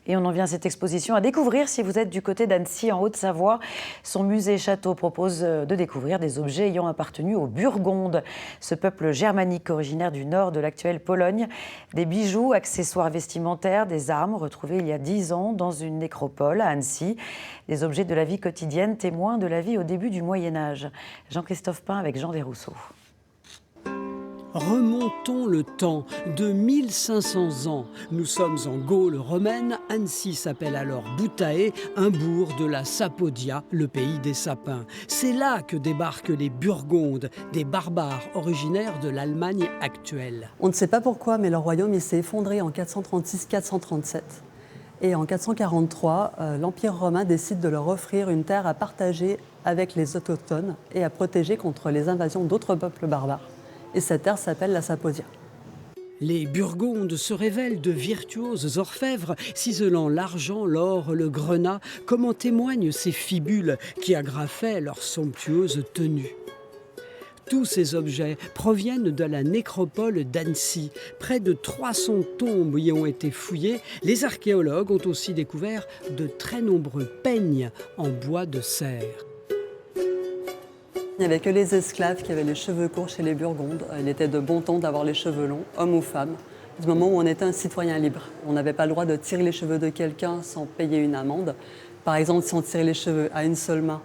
Et on en vient à cette exposition à découvrir si vous êtes du côté d'Annecy, en Haute-Savoie. Son musée château propose de découvrir des objets ayant appartenu aux Burgondes, ce peuple germanique originaire du nord de l'actuelle Pologne. Des bijoux, accessoires vestimentaires, des armes retrouvées il y a 10 ans dans une nécropole à Annecy. Des objets de la vie quotidienne, témoins de la vie au début du Moyen-Âge. Jean-Christophe Pain avec Jean Desrousseaux. Remontons le temps de 1500 ans. Nous sommes en Gaule romaine. Annecy s'appelle alors Boutae, un bourg de la Sapodia, le pays des sapins. C'est là que débarquent les Burgondes, des barbares originaires de l'Allemagne actuelle. On ne sait pas pourquoi, mais leur royaume il s'est effondré en 436-437. Et en 443, l'Empire romain décide de leur offrir une terre à partager avec les autochtones et à protéger contre les invasions d'autres peuples barbares. Et cette terre s'appelle la Sapodia. Les Burgondes se révèlent de virtuoses orfèvres, ciselant l'argent, l'or, le grenat, comme en témoignent ces fibules qui agrafaient leurs somptueuses tenues. Tous ces objets proviennent de la nécropole d'Annecy. Près de 300 tombes y ont été fouillées. Les archéologues ont aussi découvert de très nombreux peignes en bois de serre. Il n'y avait que les esclaves qui avaient les cheveux courts chez les Burgondes. Il était de bon ton d'avoir les cheveux longs, homme ou femme, du moment où on était un citoyen libre. On n'avait pas le droit de tirer les cheveux de quelqu'un sans payer une amende. Par exemple, si on tirait les cheveux à une seule main,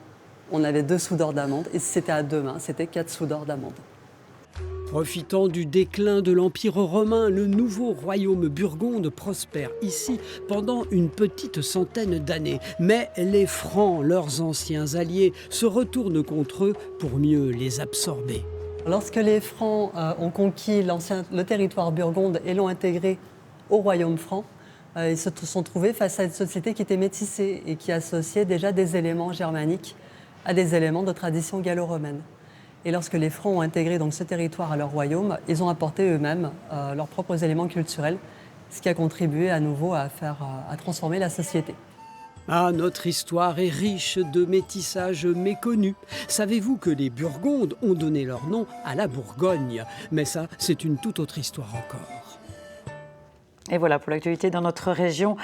on avait 2 sous d'or d'amende. Et si c'était à 2 mains, c'était 4 sous d'or d'amende. Profitant du déclin de l'Empire romain, le nouveau royaume burgonde prospère ici pendant une petite centaine d'années. Mais les Francs, leurs anciens alliés, se retournent contre eux pour mieux les absorber. Lorsque les Francs ont conquis le territoire burgonde et l'ont intégré au royaume franc, ils se sont trouvés face à une société qui était métissée et qui associait déjà des éléments germaniques à des éléments de tradition gallo-romaine. Et lorsque les Francs ont intégré donc ce territoire à leur royaume, ils ont apporté eux-mêmes leurs propres éléments culturels, ce qui a contribué à nouveau à transformer la société. Ah, notre histoire est riche de métissages méconnus. Savez-vous que les Burgondes ont donné leur nom à la Bourgogne? Mais ça, c'est une toute autre histoire encore. Et voilà pour l'actualité dans notre région.